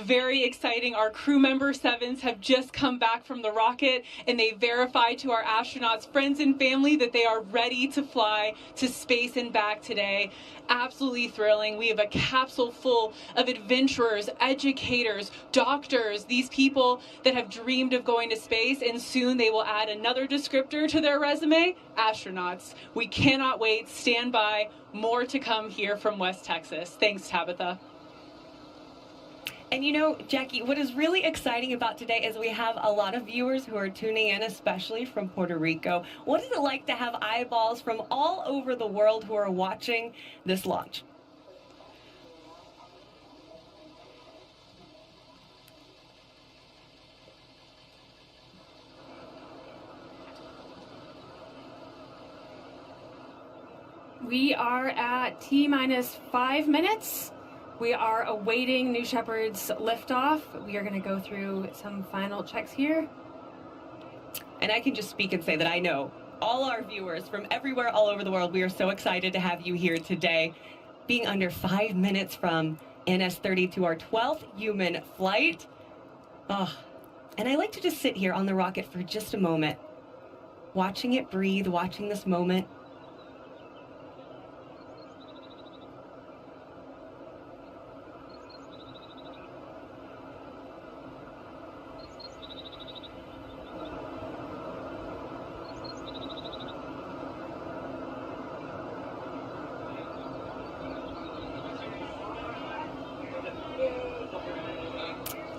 very exciting. Our crew member 7s have just come back from the rocket, and they verified to our astronauts, friends and family, that they are ready to fly to space and back today. Absolutely thrilling. We have a capsule full of adventurers, educators, doctors, these people that have dreamed of going to space, and soon they will add another descriptor to their resume, astronauts. We cannot wait. Stand by. More to come here from West Texas. Thanks, Tabitha. And you know, Jackie, what is really exciting about today is we have a lot of viewers who are tuning in, especially from Puerto Rico. What is it like to have eyeballs from all over the world who are watching this launch? We are at T-minus 5 minutes. We are awaiting New Shepard's liftoff. We are going to go through some final checks here. And I can just speak and say that I know all our viewers from everywhere all over the world, we are so excited to have you here today. Being under 5 minutes from NS-32, our 12th human flight. Oh, and I like to just sit here on the rocket for just a moment, watching it breathe, watching this moment.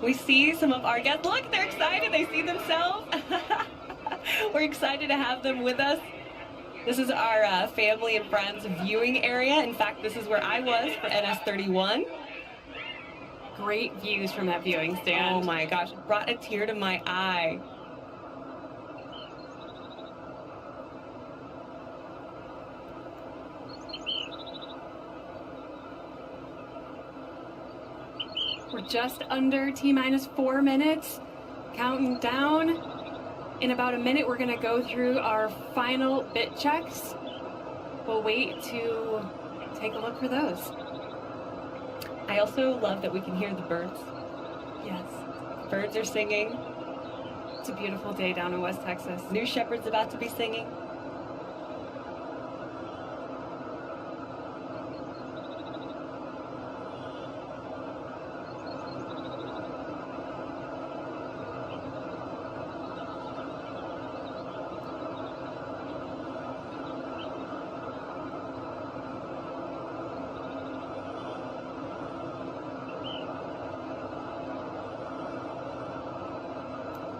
We see some of our guests. Look, they're excited. They see themselves. We're excited to have them with us. This is our family and friends viewing area. In fact, this is where I was for NS-31. Great views from that viewing stand. Oh my gosh, brought a tear to my eye. We're just under T-minus 4 minutes, counting down. In about a minute, we're going to go through our final bit checks. We'll wait to take a look for those. I also love that we can hear the birds. Yes. Birds are singing. It's a beautiful day down in West Texas. New Shepard's about to be singing.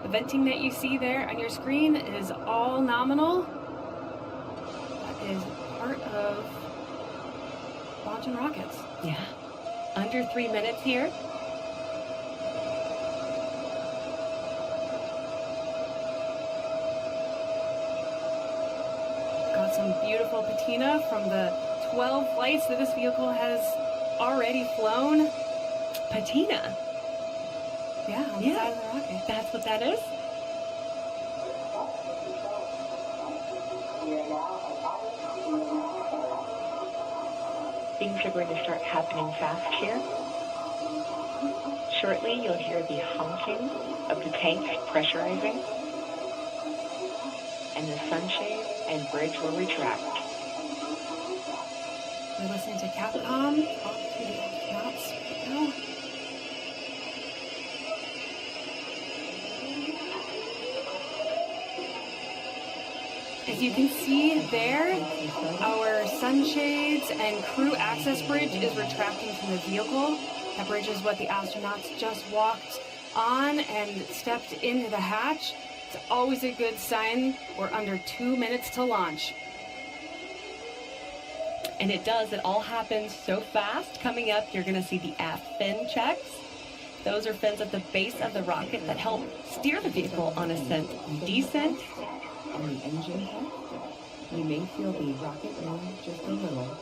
The venting that you see there on your screen is all nominal. That is part of launching rockets. Yeah. Under 3 minutes here. Got some beautiful patina from the 12 flights that this vehicle has already flown. Patina. Yeah, on the side of the rocket. That's what that is? Things are going to start happening fast here. Shortly, you'll hear the honking of the tanks pressurizing, and the sunshade and bridge will retract. We're listening to Capcom talk to the astronauts right now. As you can see there, our sunshades and crew access bridge is retracting from the vehicle. That bridge is what the astronauts just walked on and stepped into the hatch. It's always a good sign. We're under 2 minutes to launch. And it does. It all happens so fast. Coming up, you're going to see the aft fin checks. Those are fins at the base of the rocket that help steer the vehicle on ascent and descent. On the engine head, you may feel the rocket move just a little.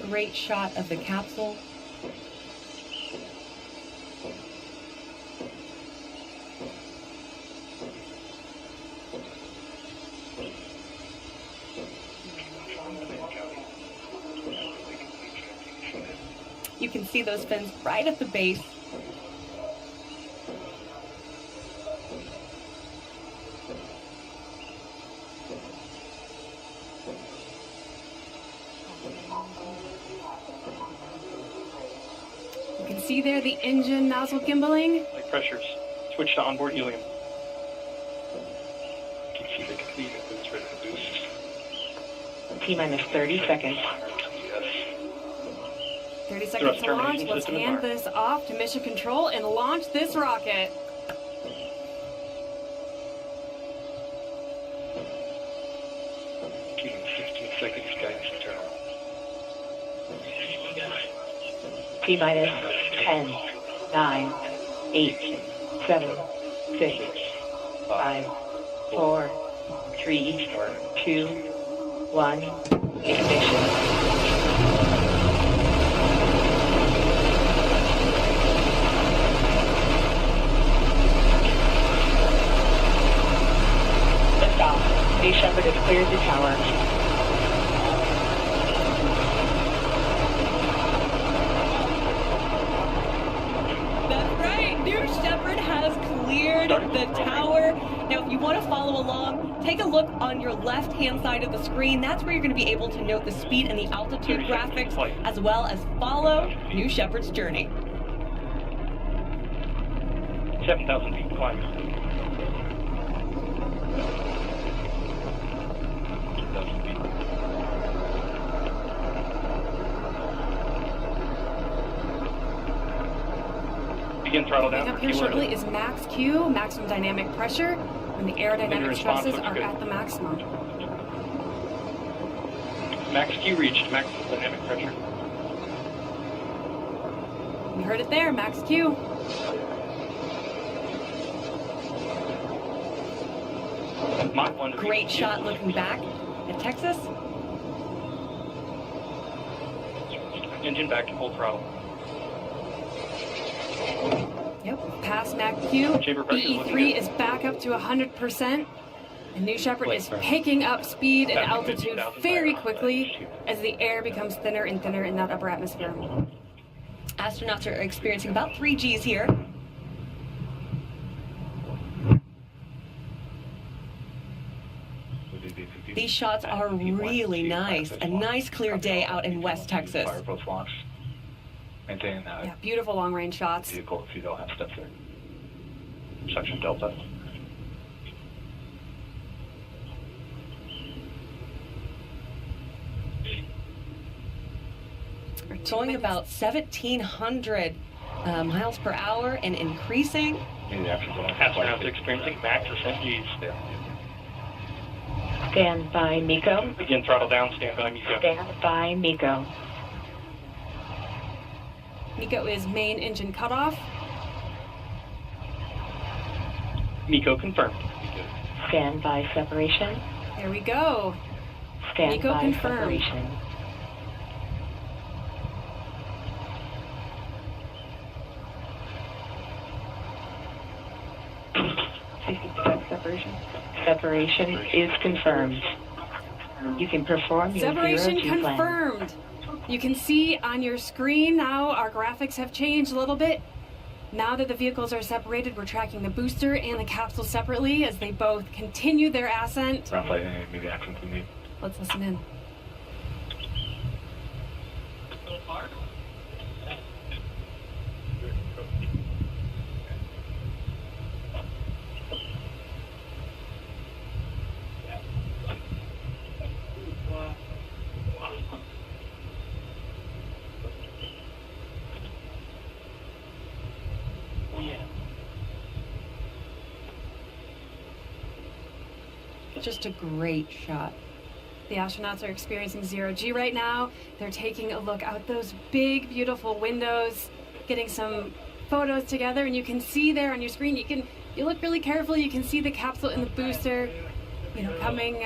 Great shot of the capsule. You can see those fins right at the base. You can see there the engine nozzle gimbaling. Light pressures. Switch to onboard helium. You can see the complete boost ready to boost. T-minus 30 seconds. 30 seconds to launch. termination Let's system hand embarked. this off to mission control and launch this rocket. Keeping 15 seconds guidance internal. T-minus 10, 9, 8, 7, 6, 5, 4, 3, 2, 1. Ignition. Liftoff. Space Shepard has cleared the tower. That's right, New Shepard has cleared the tower. Now, if you want to follow along, take a look on your left-hand side of the screen. That's where you're going to be able to note the speed and the altitude graphics, as well as follow New Shepard's journey. 7,000 feet climbing. 2,000 feet. Begin throttle down. Coming up here shortly is max Q, maximum dynamic pressure, when the aerodynamic stresses are at the maximum. Max Q reached. Max dynamic pressure. You heard it there, max Q. Mach 1 to Great reach. shot looking back at Texas. Engine back to full throttle. Yep, past max Q. Chamber pressure is looking EE3 good. is back up to 100%. And New Shepard is picking up speed and Back to altitude 50,000 very miles. quickly as the air becomes thinner and thinner in that upper atmosphere. Astronauts are experiencing about 3 Gs here. These shots are really nice. A nice clear day out in West Texas. Fire post launch. Maintain Yeah, beautiful long range shots. vehicle if you don't have steps there. Section Delta. Going about 1,700 miles per hour and increasing. Maybe the action zone. Astronauts experiencing max ascent Gs. Stand by, Miko. Begin throttle down. Stand by, Miko. Stand by, Miko. Miko is main engine cutoff. Miko confirmed. Stand by, separation. There we go. Stand Miko by, confirmed. separation. Separation. Separation is confirmed. You can perform your Separation 0G plan. confirmed. You can see on your screen now our graphics have changed a little bit. Now that the vehicles are separated, we're tracking the booster and the capsule separately as they both continue their ascent. Ground flight, maybe actions we need. Let's listen in. Just a great shot. The astronauts are experiencing 0G right now. They're taking a look out those big, beautiful windows, getting some photos together, and you can see there on your screen, you look really carefully, you can see the capsule and the booster, coming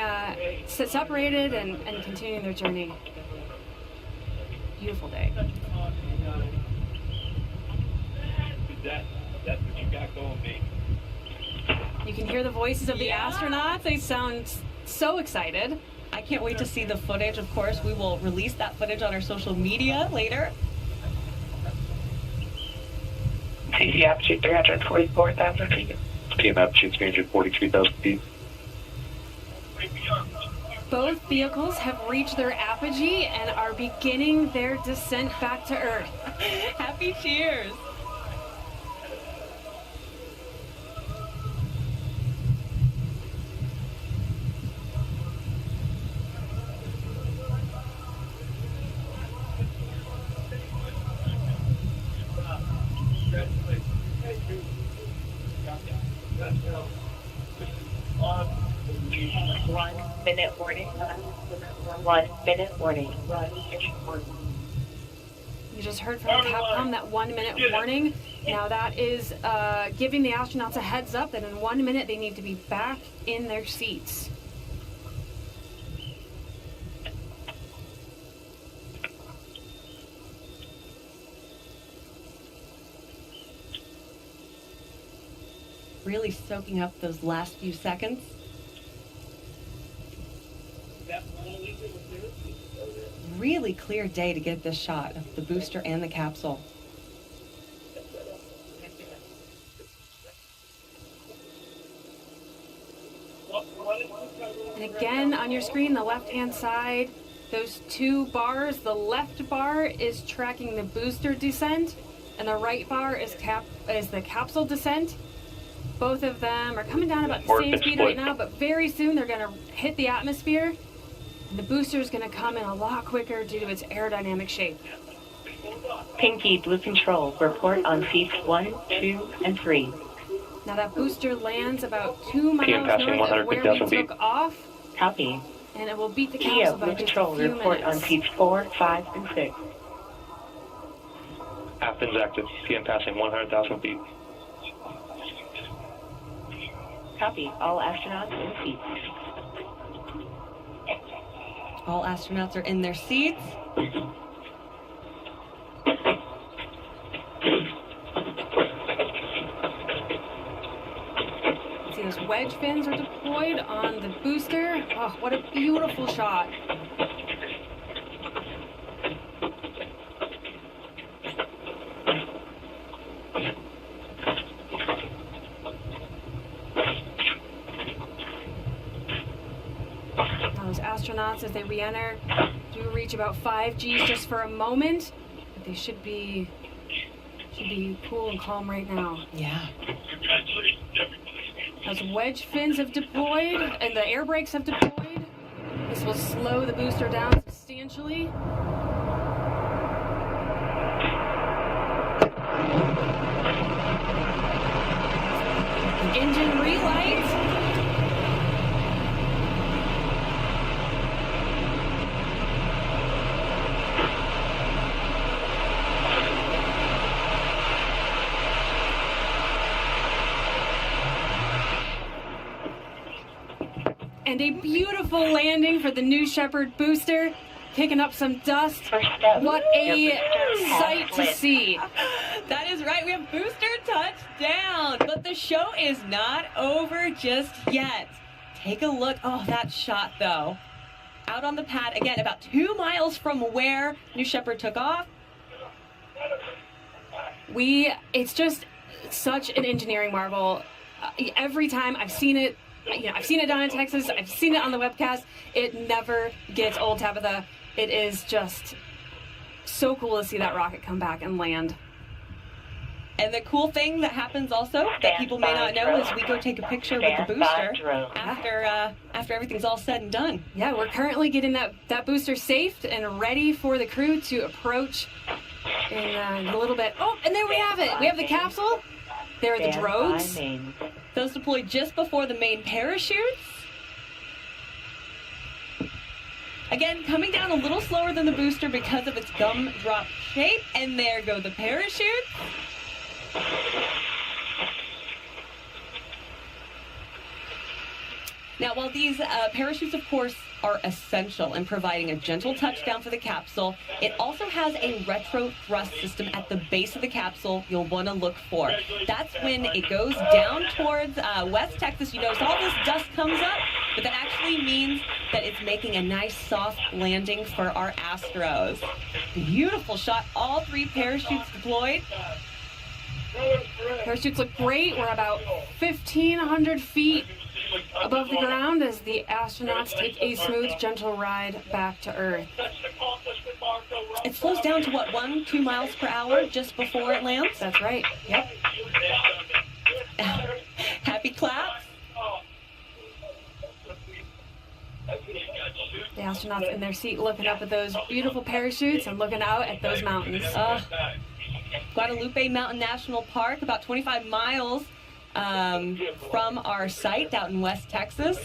separated and continuing their journey. Beautiful day. That's what you got going, baby. You can hear the voices of the astronauts. They sound so excited. I can't wait to see the footage. Of course, we will release that footage on our social media later. CC aptitude 344,000 feet. PM aptitude 343,000 feet. Both vehicles have reached their apogee and are beginning their descent back to Earth. Happy cheers. Minute warning. 1 minute warning. You just heard from Capcom that 1 minute warning. Now that is giving the astronauts a heads up that in 1 minute they need to be back in their seats. Really soaking up those last few seconds. Really clear day to get this shot of the booster and the capsule. And again, on your screen, the left-hand side, those two bars, the left bar is tracking the booster descent, and the right bar is the capsule descent. Both of them are coming down about the same speed right now, but very soon they're going to hit the atmosphere. And the booster is going to come in a lot quicker due to its aerodynamic shape. Pinky Blue Control, report on seats 1, 2, and 3. Now that booster lands about 2 miles passing north of where we 100,000 feet. took off, Copy. and it will beat the Kia capsule by Blue just Control, a few report on minutes. seats 4, 5, and 6. Athens active. PM passing 100,000 feet. Copy. All astronauts in seats. All astronauts are in their seats. See, those wedge fins are deployed on the booster. Oh, what a beautiful shot. Now those astronauts, as they re-enter, do reach about 5 Gs just for a moment, but they should be cool and calm right now. Yeah. As wedge fins have deployed and the air brakes have deployed, this will slow the booster down substantially. Engine relight. And a beautiful landing for the new Shepard booster, kicking up some dust. First step. What a Your booster sight has to lit. see. That is right. We have booster touchdown. But the show is not over just yet. Take a look. Oh, that shot, though. Out on the pad, again, about 2 miles from where New Shepard took off. It's just such an engineering marvel. Every time I've seen it, I've seen it down in Texas, I've seen it on the webcast, it never gets old, Tabitha. It is just so cool to see that rocket come back and land. And the cool thing that happens also that people may not know is we go take a picture with the booster after everything's all said and done. Yeah, we're currently getting that booster safed and ready for the crew to approach in a little bit. Oh, and there we have it. We have the capsule. There are the drogues. Those deployed just before the main parachutes. Again, coming down a little slower than the booster because of its gumdrop shape. And there go the parachutes. Now, while these parachutes, of course, are essential in providing a gentle touchdown for the capsule, it also has a retro thrust system at the base of the capsule you'll want to look for. That's when it goes down towards West Texas. You notice all this dust comes up, but that actually means that it's making a nice soft landing for our Astros. Beautiful shot. All 3 parachutes deployed. Parachutes look great. We're about 1,500 feet above the ground as the astronauts take a smooth, gentle ride back to Earth. It slows down to what, 1-2 miles per hour just before it lands? That's right. Yep. Happy claps. The astronauts in their seat looking up at those beautiful parachutes and looking out at those mountains. Guadalupe Mountain National Park, about 25 miles from our site out in West Texas.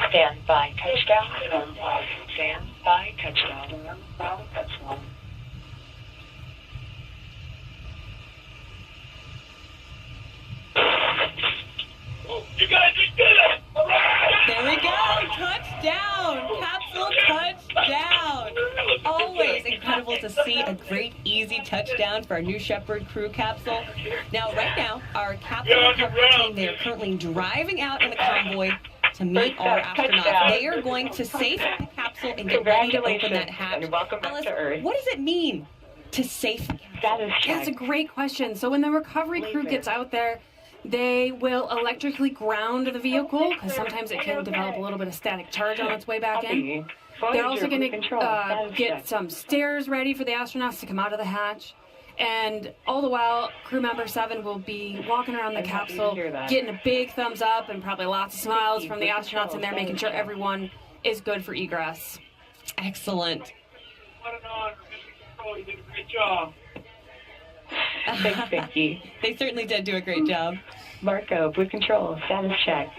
Stand by touchdown. Stand by touchdown. You guys just did it! There we go, touchdown, capsule touchdown. Always incredible to see a great, easy touchdown for our New Shepard crew capsule. Now, right now, our capsule recovery team, they are currently driving out in a convoy to meet our astronauts. They are going to safe the capsule and get ready to open that hatch. And welcome back Alice, to Earth. what does it mean to safe the capsule? Status check. That's a great question. So when the recovery crew gets out there, they will electrically ground the vehicle because sometimes it can develop a little bit of static charge on its way back in. They're also going to get some stairs ready for the astronauts to come out of the hatch. And all the while, crew member 7 will be walking around the capsule, getting a big thumbs up and probably lots of smiles from the astronauts in there, making sure everyone is good for egress. Excellent. What an honor. Mr. Control, you did a great job. Thanks, Vicky. They certainly did do a great job. Marco, Blue Control, status check.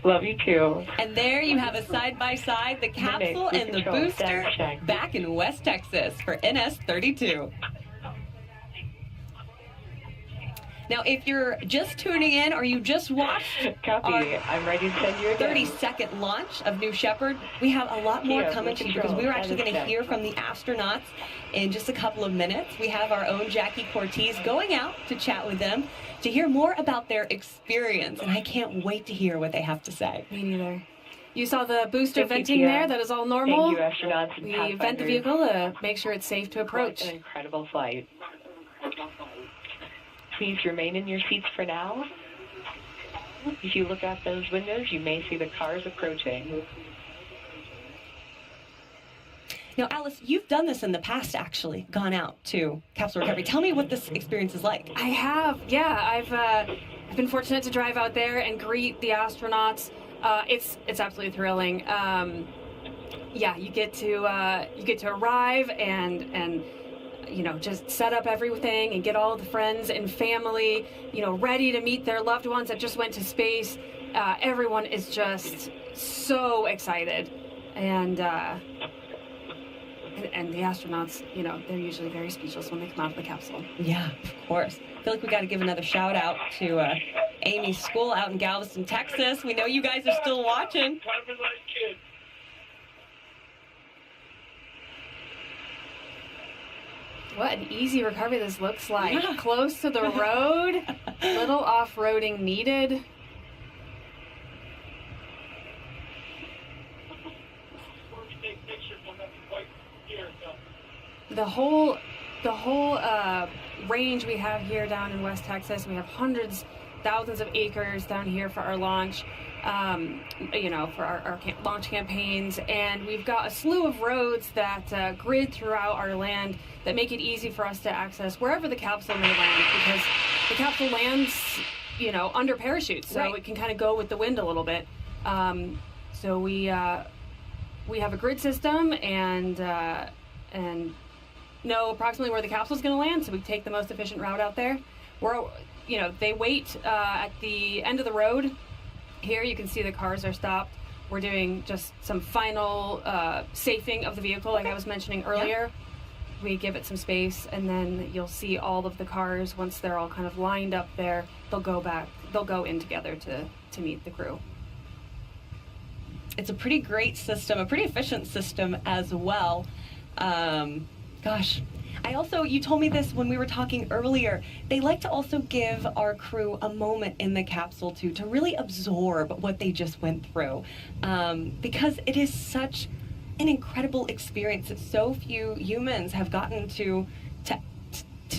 Love you too. And there you have a side-by-side, the capsule and the booster back in West Texas for NS-32. Now, if you're just tuning in or you just watched Copy. I'm ready to send you again. 30-second launch of New Shepard, we have a lot more coming to you because we were actually going to hear from the astronauts in just a couple of minutes. We have our own Jackie Cortez going out to chat with them to hear more about their experience, and I can't wait to hear what they have to say. Me neither. You saw the booster Thank you, venting Tia. there. That is all normal. Thank you, astronauts and We vent the pathfinders. vehicle to make sure it's safe to approach. What an incredible flight. Please remain in your seats for now. If you look out those windows, you may see the cars approaching. Now, Alice, you've done this in the past, actually, gone out to capsule recovery. Tell me what this experience is like. I have, yeah. I've been fortunate to drive out there and greet the astronauts. It's absolutely thrilling. Yeah, you get to arrive and you know, just set up everything and get all the friends and family, you know, ready to meet their loved ones that just went to space. Everyone is just so excited, and the astronauts, you know, they're usually very speechless when they come out of the capsule. Yeah, of course. I feel like we got to give another shout out to Amy's school out in Galveston, Texas. We know you guys are still watching. Kind of a nice kid. What an easy recovery this looks like. Yeah. Close to the road, little off-roading needed. The whole range we have here down in West Texas, we have hundreds, thousands of acres down here for our launch, you know, for our launch campaigns, and we've got a slew of roads that grid throughout our land that make it easy for us to access wherever the capsule may land, because the capsule lands, you know, under parachutes, so it can kind of go with the wind a little bit. So we have a grid system and know approximately where the capsule is going to land, so we take the most efficient route out there. You know, they wait at the end of the road. Here you can see the cars are stopped. We're doing just some final safing of the vehicle, like I was mentioning earlier. We give it some space, and then you'll see all of the cars, once they're all kind of lined up there, they'll go in together to meet the crew. It's a pretty great system, a pretty efficient system as well. Gosh, you told me this when we were talking earlier, they like to also give our crew a moment in the capsule to really absorb what they just went through, because it is such an incredible experience that so few humans have gotten to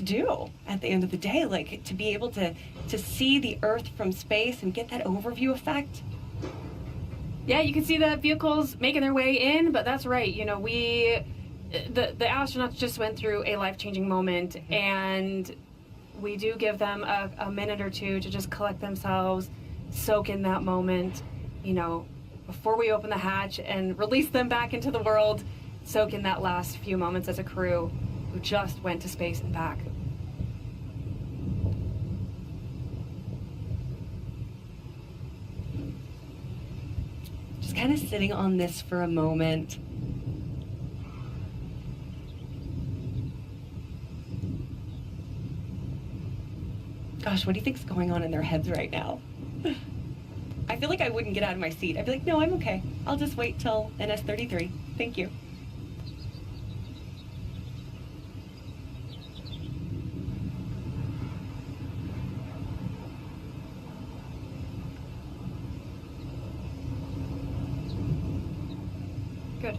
do at the end of the day, like to be able to see the Earth from space and get that overview effect. Yeah, you can see the vehicles making their way in, but that's right. You know, the astronauts just went through a life-changing moment, and we do give them a minute or two to just collect themselves, soak in that moment, you know, before we open the hatch and release them back into the world, soak in that last few moments as a crew who just went to space and back. Just kind of sitting on this for a moment. Gosh, what do you think's going on in their heads right now? I feel like I wouldn't get out of my seat. I'd be like, no, I'm okay. I'll just wait till NS-32. Thank you. Good.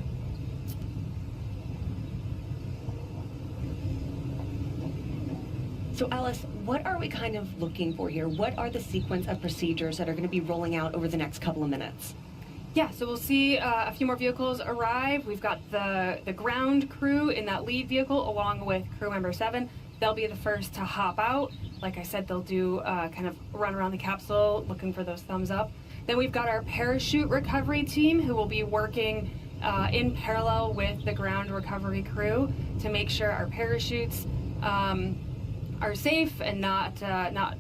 So Alice, what are we kind of looking for here? What are the sequence of procedures that are going to be rolling out over the next couple of minutes? Yeah, so we'll see a few more vehicles arrive. We've got the ground crew in that lead vehicle along with crew member 7. They'll be the first to hop out. Like I said, they'll do kind of run around the capsule looking for those thumbs up. Then we've got our parachute recovery team who will be working in parallel with the ground recovery crew to make sure our parachutes are safe and not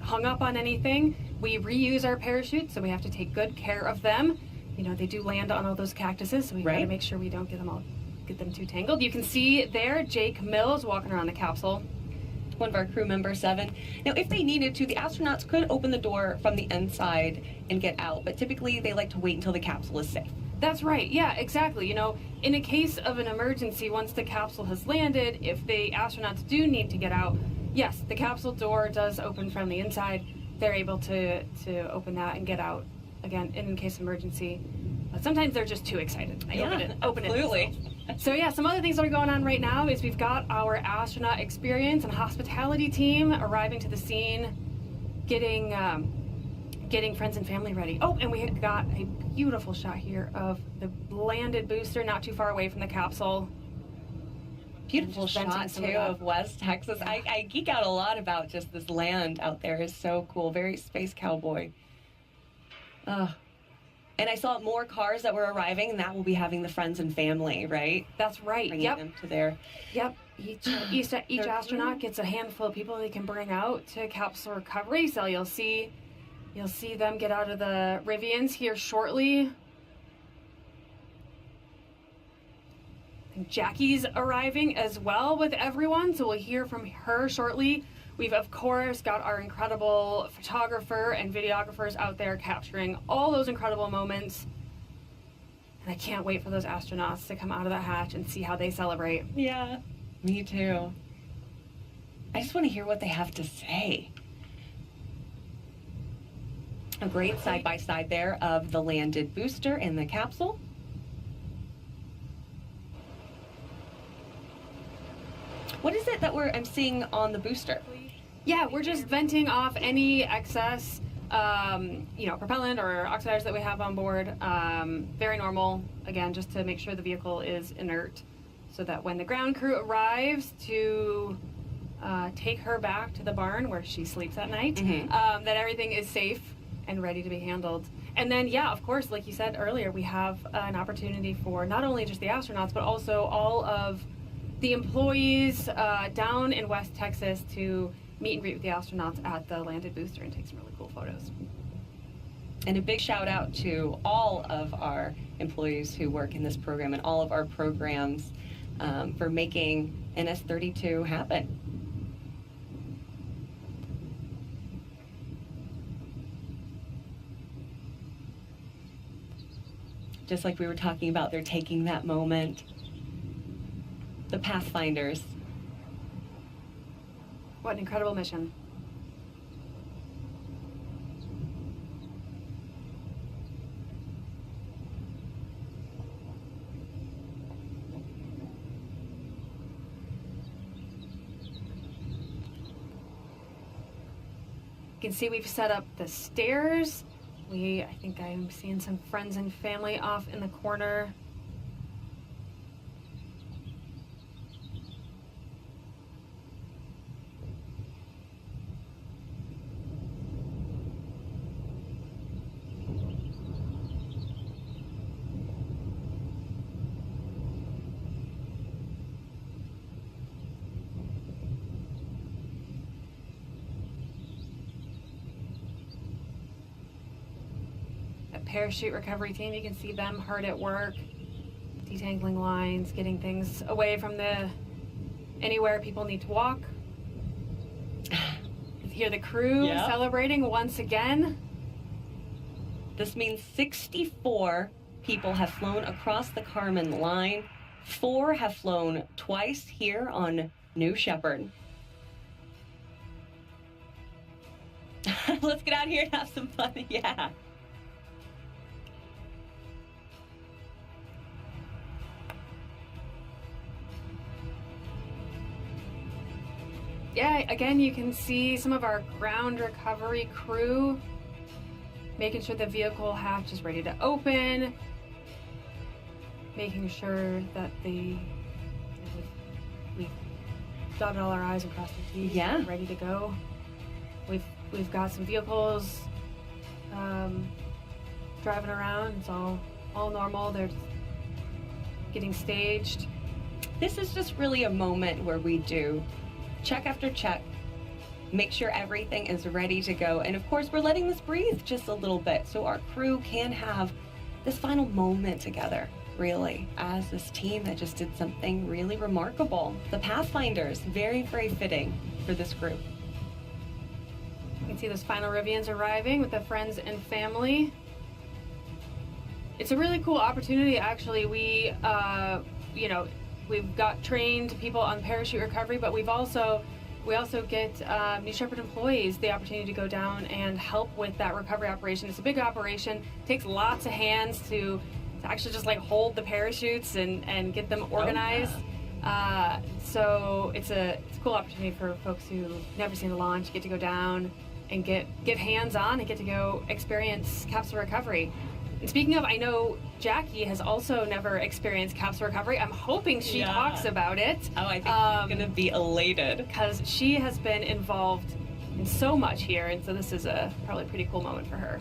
hung up on anything. We reuse our parachutes, so we have to take good care of them. You know, they do land on all those cactuses, so we gotta make sure we don't get them too tangled. You can see there Jake Mills walking around the capsule. One of our crew member 7. Now, if they needed to, the astronauts could open the door from the inside and get out, but typically they like to wait until the capsule is safe. That's right, yeah, exactly. You know, in a case of an emergency, once the capsule has landed, if the astronauts do need to get out, yes, the capsule door does open from the inside. They're able to open that and get out, again, in case of emergency. But sometimes they're just too excited. They open it. Absolutely. So yeah, some other things that are going on right now is we've got our astronaut experience and hospitality team arriving to the scene, getting friends and family ready. Oh, and we got a beautiful shot here of the landed booster not too far away from the capsule. Beautiful shot too of West Texas. Yeah. I geek out a lot about just this land out there. It's so cool. Very space cowboy. And I saw more cars that were arriving, and that will be having the friends and family, right? That's right. Bringing them to their... Yep. Each astronaut gets a handful of people they can bring out to capsule recovery. So you'll see them get out of the Rivians here shortly. I think Jackie's arriving as well with everyone, so we'll hear from her shortly. We've, of course, got our incredible photographer and videographers out there capturing all those incredible moments. And I can't wait for those astronauts to come out of the hatch and see how they celebrate. Yeah, me too. I just want to hear what they have to say. A great side-by-side there of the landed booster and the capsule. What is it that I'm seeing on the booster? Yeah, we're just venting off any excess, propellant or oxidizer that we have on board. Very normal, again, just to make sure the vehicle is inert so that when the ground crew arrives to take her back to the barn where she sleeps at night, that everything is safe and ready to be handled. And then, yeah, of course, like you said earlier, we have an opportunity for not only just the astronauts, but also all of the employees down in West Texas to meet and greet with the astronauts at the landed booster and take some really cool photos. And a big shout out to all of our employees who work in this program and all of our programs for making NS-32 happen. Just like we were talking about, they're taking that moment. The Pathfinders. What an incredible mission. You can see we've set up the stairs. I think I'm seeing some friends and family off in the corner. Parachute recovery team, you can see them hard at work, detangling lines, getting things away from anywhere people need to walk. You hear the crew celebrating once again. This means 64 people have flown across the Kármán line. 4 have flown twice here on New Shepard. Let's get out here and have some fun. Yeah. Yeah, again, you can see some of our ground recovery crew making sure the vehicle hatch is ready to open, making sure that we've dotted all our I's and crossed our T's. Yeah. Ready to go. We've got some vehicles driving around. It's all normal. They're just getting staged. This is just really a moment where we do check after check, make sure everything is ready to go. And of course, we're letting this breathe just a little bit so our crew can have this final moment together, really, as this team that just did something really remarkable. The Pathfinders, very, very fitting for this group. You can see those final Rivians arriving with the friends and family. It's a really cool opportunity, actually. We've got trained people on parachute recovery, but we also get New Shepard employees the opportunity to go down and help with that recovery operation. It's a big operation. It takes lots of hands to actually just like hold the parachutes and get them organized. So it's a cool opportunity for folks who've never seen a launch, get to go down and get hands on and get to go experience capsule recovery. And speaking of, I know Jackie has also never experienced capsule recovery. I'm hoping she talks about it. Oh, I think she's going to be elated. Because she has been involved in so much here, and so this is probably a pretty cool moment for her.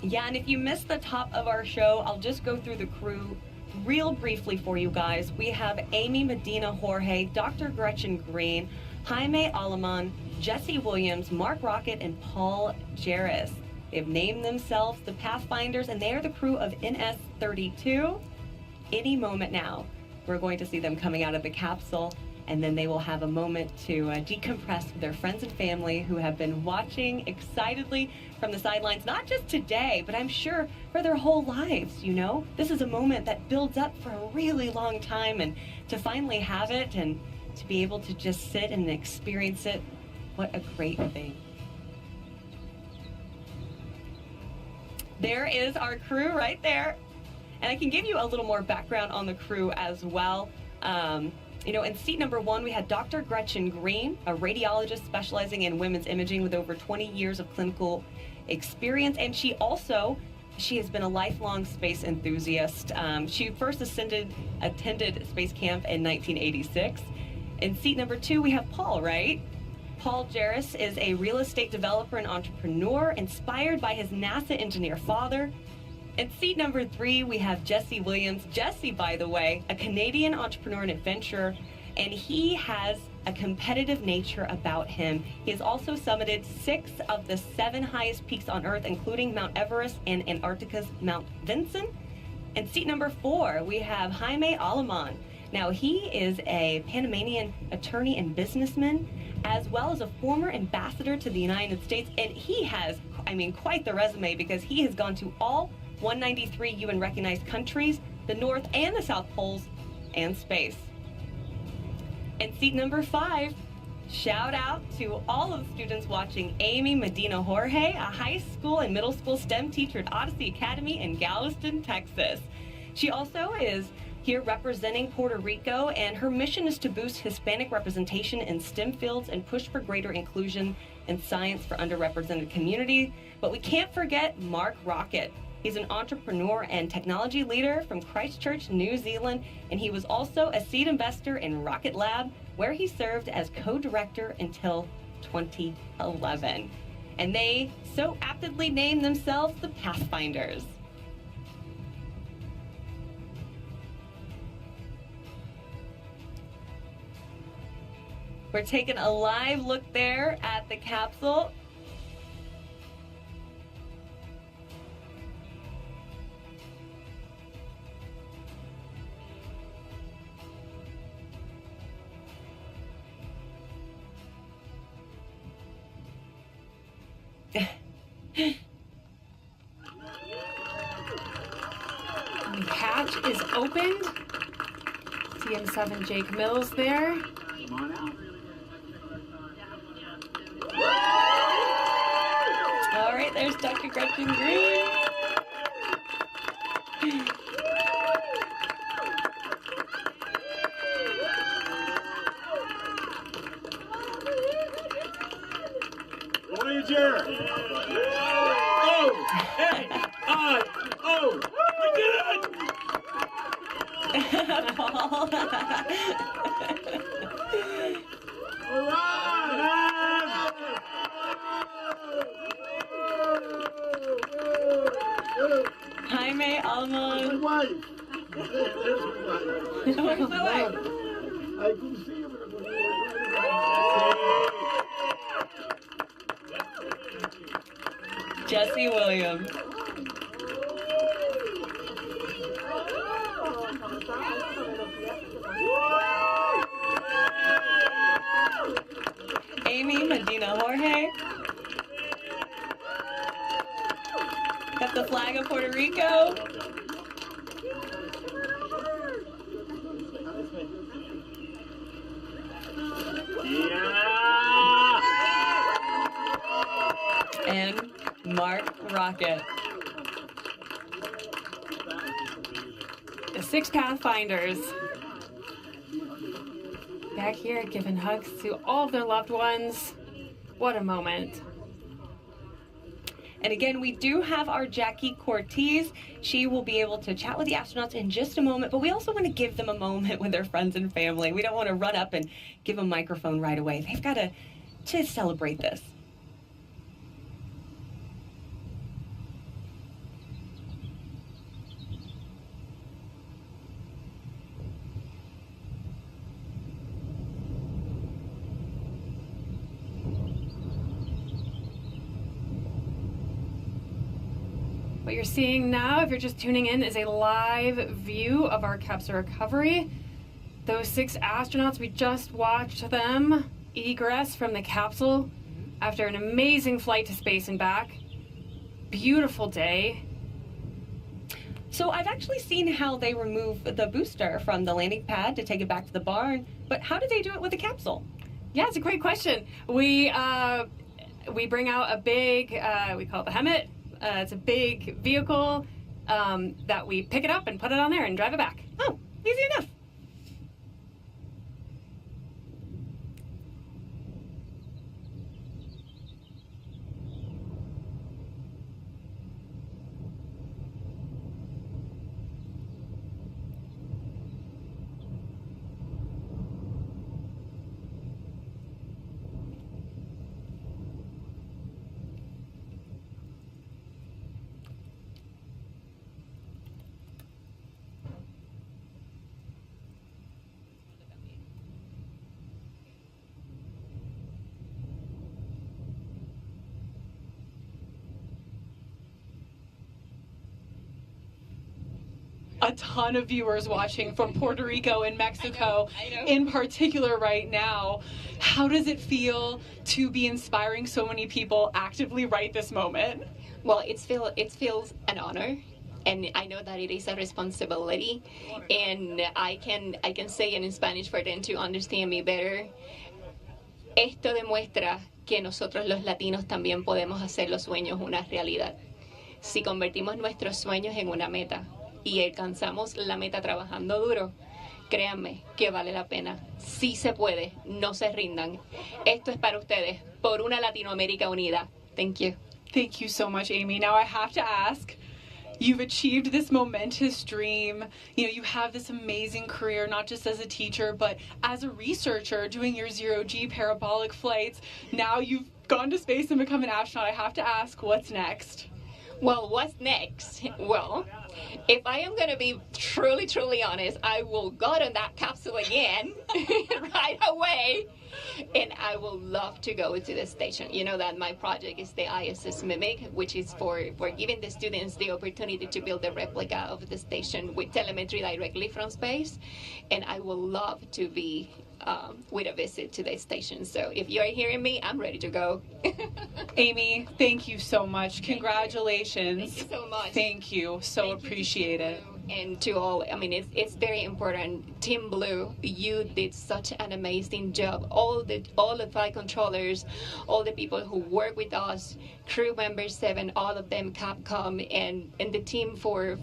Yeah, and if you missed the top of our show, I'll just go through the crew real briefly for you guys. We have Amy Medina Jorge, Dr. Gretchen Green, Jaime Aleman, Jesse Williams, Mark Rocket, and Paul Jarris. They've named themselves the Pathfinders, and they are the crew of NS-32. Any moment now, we're going to see them coming out of the capsule, and then they will have a moment to decompress with their friends and family who have been watching excitedly from the sidelines, not just today, but I'm sure for their whole lives, you know? This is a moment that builds up for a really long time, and to finally have it and to be able to just sit and experience it, what a great thing. There is our crew right there. And I can give you a little more background on the crew as well. In seat number 1, we had Dr. Gretchen Green, a radiologist specializing in women's imaging with over 20 years of clinical experience. And she has been a lifelong space enthusiast. She first attended space camp in 1986. In seat number 2, we have Paul, right? Paul Jarris is a real estate developer and entrepreneur inspired by his NASA engineer father. In seat number 3, we have Jesse Williams. Jesse, by the way, a Canadian entrepreneur and adventurer, and he has a competitive nature about him. He has also summited 6 of the 7 highest peaks on Earth, including Mount Everest and Antarctica's Mount Vinson. In seat number 4, we have Jaime Aleman. Now, he is a Panamanian attorney and businessman, as well as a former ambassador to the United States, and he has, quite the resume, because he has gone to all 193 UN recognized countries, the North and the South Poles, and space. And seat number 5, shout out to all of the students watching Amy Medina Jorge, a high school and middle school STEM teacher at Odyssey Academy in Galveston, Texas. She also is here representing Puerto Rico, and her mission is to boost Hispanic representation in STEM fields and push for greater inclusion in science for underrepresented community. But we can't forget Mark Rocket. He's an entrepreneur and technology leader from Christchurch, New Zealand, and he was also a seed investor in Rocket Lab, where he served as co-director until 2011. And they so aptly named themselves the Pathfinders. We're taking a live look there at the capsule. The hatch is opened. CM7 Jake Mills there. Come on out. All right, there's Dr. Gretchen Green. Voyager! Oh! Hey! Oh! We did it! Paul. All right! Jaime Almon. My wife! Where's my wife? I couldn't see him. Jesse Williams. Amy Medina Jorge. Got the flag of Puerto Rico. And Mark Rocket. The 6 Pathfinders. Back here giving hugs to all of their loved ones. What a moment. And again, we do have our Jackie Cortez. She will be able to chat with the astronauts in just a moment, but we also want to give them a moment with their friends and family. We don't want to run up and give them a microphone right away. They've got to celebrate this. What you're seeing now, if you're just tuning in, is a live view of our capsule recovery. Those 6 astronauts, we just watched them egress from the capsule after an amazing flight to space and back. Beautiful day. So I've actually seen how they remove the booster from the landing pad to take it back to the barn, but how do they do it with the capsule? Yeah, it's a great question. We bring out a big, we call it the Hemet. It's a big vehicle that we pick it up and put it on there and drive it back. Oh, easy enough. A ton of viewers watching from Puerto Rico and Mexico in particular right now. How does it feel to be inspiring so many people actively right this moment? Well, it feels an honor and I know that it is a responsibility, and I can say it in Spanish for them to understand me better. Esto demuestra que nosotros los latinos también podemos hacer los sueños una realidad. Si convertimos nuestros sueños en una meta y alcanzamos la meta trabajando duro, créanme que vale la pena. Sí se puede, no se rindan. Esto es para ustedes, por una Latinoamérica unida. Thank you. Thank you so much, Amy. Now I have to ask, you've achieved this momentous dream. You know, you have this amazing career, not just as a teacher, but as a researcher doing your zero-G parabolic flights. Now you've gone to space and become an astronaut. I have to ask, what's next? Well, what's next? Well, if I am going to be truly, truly honest, I will go on that capsule again right away. And I will love to go to the station. You know that my project is the ISS Mimic, which is for giving the students the opportunity to build a replica of the station with telemetry directly from space. And I will love to be with a visit to the station. So if you're hearing me, I'm ready to go. Amy, thank you so much. Congratulations. Thank you so much. Thank you. So appreciate it. And to all, I mean, it's very important. Team Blue, you did such an amazing job. All the flight controllers, all the people who work with us, crew member 7, all of them, Capcom, and the team for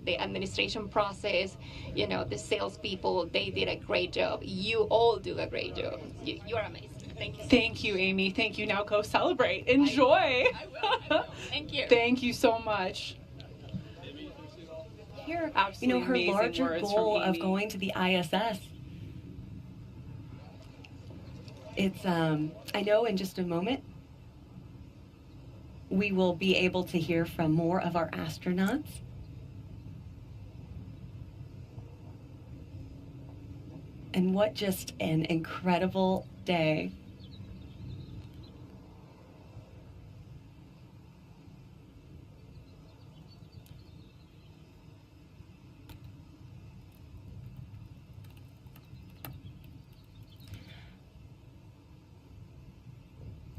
the administration process, you know, the salespeople, they did a great job. You all do a great job. You're amazing. Thank you. Thank you, Amy. Thank you. Now go celebrate. Enjoy. I will. Thank you. Thank you so much. You know, her larger goal of going to the ISS. It's, I know in just a moment, we will be able to hear from more of our astronauts. And what just an incredible day.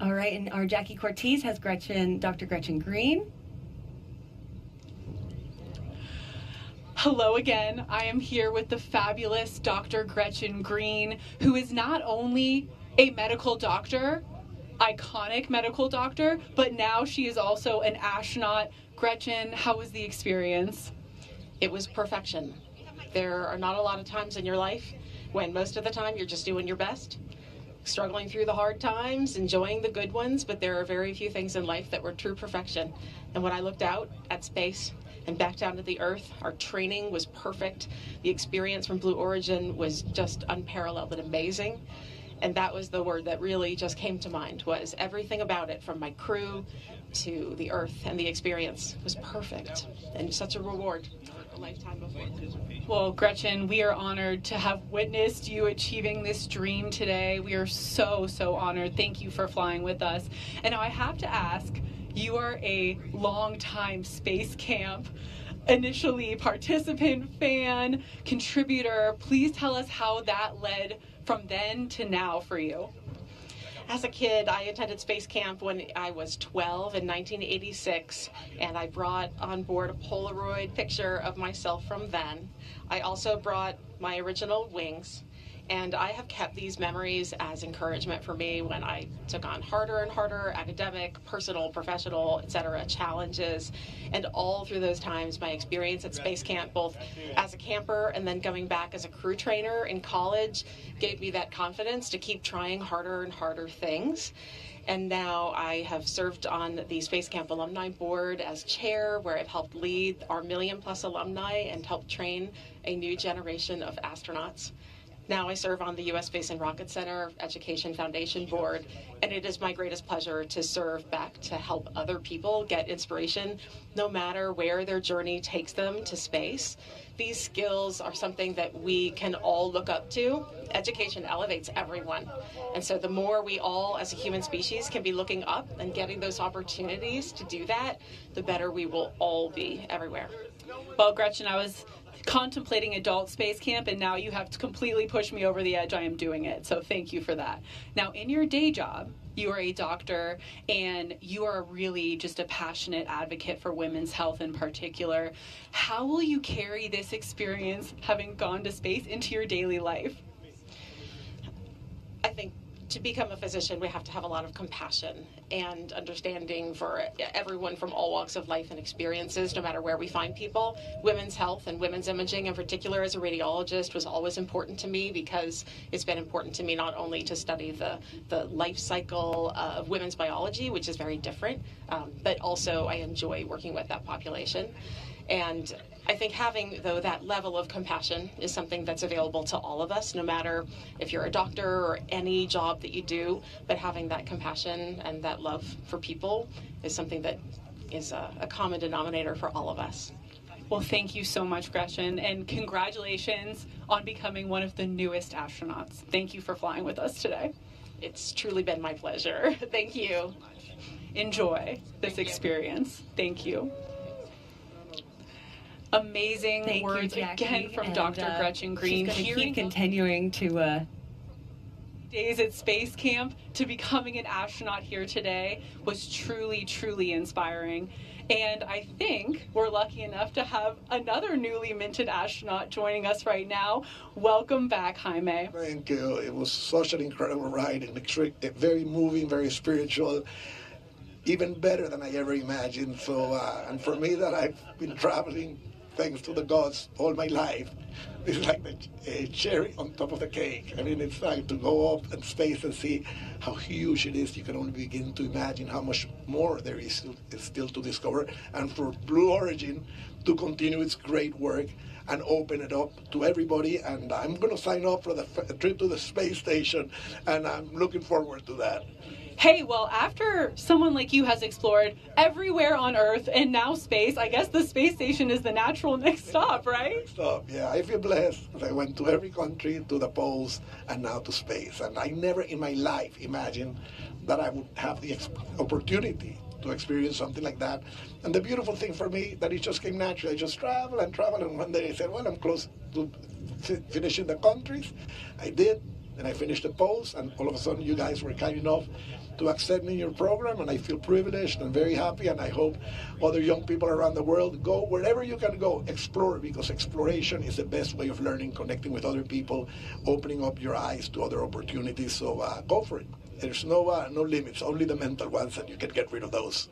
All right, and our Jackie Cortez has Dr. Gretchen Green. Hello again. I am here with the fabulous Dr. Gretchen Green, who is not only a medical doctor, iconic medical doctor, but now she is also an astronaut. Gretchen, how was the experience? It was perfection. There are not a lot of times in your life when most of the time you're just doing your best, struggling through the hard times, enjoying the good ones, but there are very few things in life that were true perfection. And when I looked out at space and back down to the Earth, our training was perfect. The experience from Blue Origin was just unparalleled and amazing. And that was the word that really just came to mind, was everything about it, from my crew to the Earth, and the experience was perfect and such a reward. A lifetime of work. Well, Gretchen, we are honored to have witnessed you achieving this dream today. We are so, so honored. Thank you for flying with us. And now I have to ask, you are a longtime space camp, initially participant, fan, contributor. Please tell us how that led from then to now for you. As a kid, I attended space camp when I was 12 in 1986, and I brought on board a Polaroid picture of myself from then. I also brought my original wings, and I have kept these memories as encouragement for me when I took on harder and harder academic, personal, professional, etc. challenges. And all through those times, my experience at space camp, both as a camper and then going back as a crew trainer in college, gave me that confidence to keep trying harder and harder things. And now I have served on the Space Camp Alumni Board as chair, where I've helped lead our million-plus alumni and helped train a new generation of astronauts. Now I serve on the U.S. Space and Rocket Center Education Foundation Board, and it is my greatest pleasure to serve back to help other people get inspiration, no matter where their journey takes them to space. These skills are something that we can all look up to. Education elevates everyone, and so the more we all, as a human species, can be looking up and getting those opportunities to do that, the better we will all be everywhere. Well, Gretchen, I was contemplating adult space camp, and now you have to completely push me over the edge. I am doing it, so thank you for that. Now, in your day job, you are a doctor, and you are really just a passionate advocate for women's health in particular. How will you carry this experience, having gone to space, into your daily life? I think to become a physician, we have to have a lot of compassion and understanding for everyone from all walks of life and experiences, no matter where we find people. Women's health and women's imaging in particular as a radiologist was always important to me, because it's been important to me not only to study the life cycle of women's biology, which is very different, but also I enjoy working with that population. And I think having, though, that level of compassion is something that's available to all of us, no matter if you're a doctor or any job that you do, but having that compassion and that love for people is something that is a common denominator for all of us. Well, thank you so much, Gretchen, and congratulations on becoming one of the newest astronauts. Thank you for flying with us today. It's truly been my pleasure. Thank you. Enjoy this experience. Thank you. Amazing Thank words you, Jackie. again from And, Dr. Gretchen Green. She's going to Hearing keep continuing to days at space camp to becoming an astronaut here today was truly, truly inspiring. And I think we're lucky enough to have another newly minted astronaut joining us right now. Welcome back, Jaime. Thank you. It was such an incredible ride, and very moving, very spiritual, even better than I ever imagined. So, and for me, that I've been traveling thanks to the gods all my life, this is like the cherry on top of the cake. I mean, it's like to go up in space and see how huge it is. You can only begin to imagine how much more there is still to discover. And for Blue Origin to continue its great work and open it up to everybody. And I'm going to sign up for the trip to the space station, and I'm looking forward to that. Hey, well, after someone like you has explored everywhere on Earth and now space, I guess the space station is the natural next stop, right? Next stop, yeah. I feel blessed. I went to every country, to the poles, and now to space. And I never in my life imagined that I would have the opportunity to experience something like that. And the beautiful thing for me, that it just came naturally. I just travel, and one day I said, well, I'm close to finishing the countries. I did, and I finished the poles, and all of a sudden you guys were kind enough to accept me in your program, and I feel privileged and very happy, and I hope other young people around the world go wherever you can go, explore, because exploration is the best way of learning, connecting with other people, opening up your eyes to other opportunities. So go for it. There's no limits, only the mental ones, and you can get rid of those.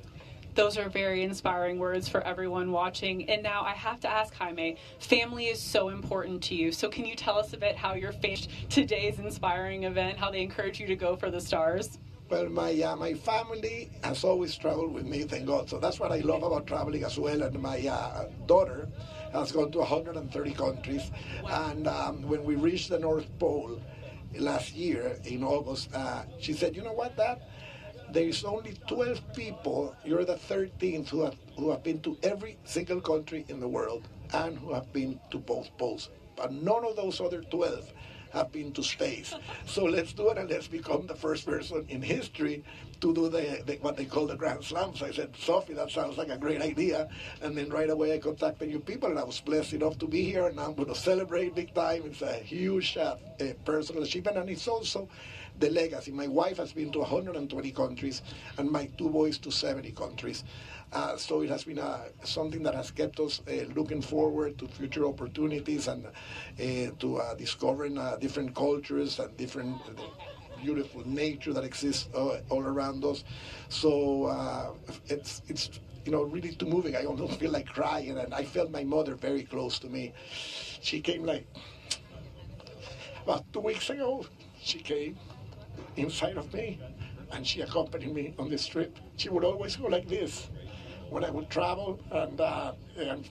Those are very inspiring words for everyone watching. And now I have to ask, Jaime, family is so important to you. So can you tell us a bit how your family today's inspiring event, how they encourage you to go for the stars? Well, my family has always traveled with me, thank God. So that's what I love about traveling as well. And my daughter has gone to 130 countries. Wow. And when we reached the North Pole last year in August, she said, you know what, Dad? There is only 12 people, you're the 13th, who have been to every single country in the world and who have been to both poles. But none of those other 12 have been to space. So let's do it, and let's become the first person in history to do what they call the Grand Slams. I said, Sophie, that sounds like a great idea. And then right away I contacted you people, and I was blessed enough to be here, and I'm going to celebrate big time. It's a huge personal achievement, and it's also the legacy. My wife has been to 120 countries, and my two boys to 70 countries. So it has been something that has kept us looking forward to future opportunities and to discovering different cultures and different beautiful nature that exists all around us. So it's really too moving. I almost feel like crying, and I felt my mother very close to me. She came about 2 weeks ago. She came inside of me, and she accompanied me on this trip. She would always go like this when I would travel, and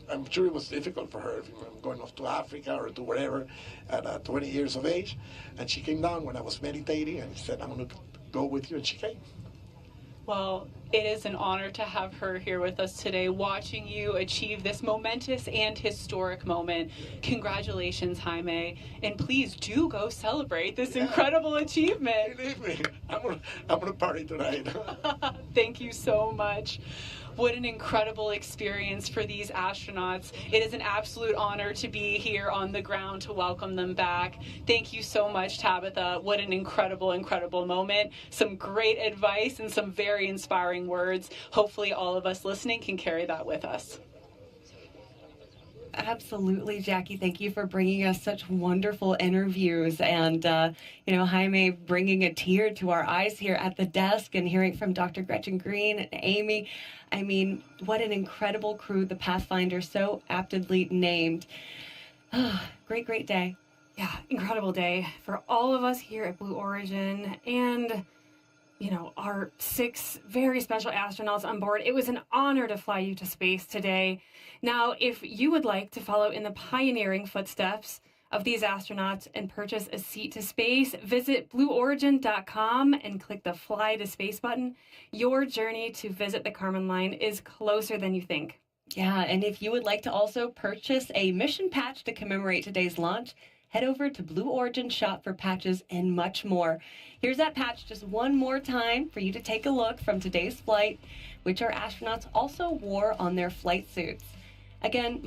I'm sure it was difficult for her, going off to Africa or to wherever at 20 years of age. And she came down when I was meditating, and she said, I'm going to go with you, and she came. Well, it is an honor to have her here with us today, watching you achieve this momentous and historic moment. Congratulations, Jaime, and please do go celebrate this incredible achievement. Believe me, I'm gonna party tonight. Thank you so much. What an incredible experience for these astronauts. It is an absolute honor to be here on the ground to welcome them back. Thank you so much, Tabitha. What an incredible, incredible moment. Some great advice and some very inspiring words. Hopefully all of us listening can carry that with us. Absolutely, Jackie. Thank you for bringing us such wonderful interviews and, Jaime bringing a tear to our eyes here at the desk and hearing from Dr. Gretchen Green and Amy. I mean, what an incredible crew, the Pathfinder, so aptly named. Great, great day. Yeah, incredible day for all of us here at Blue Origin and our 6 very special astronauts on board. It was an honor to fly you to space today. Now, if you would like to follow in the pioneering footsteps of these astronauts and purchase a seat to space, visit blueorigin.com and click the Fly to Space button. Your journey to visit the Kármán line is closer than you think. Yeah, and if you would like to also purchase a mission patch to commemorate today's launch, head over to Blue Origin shop for patches and much more. Here's that patch just one more time for you to take a look from today's flight, which our astronauts also wore on their flight suits. Again,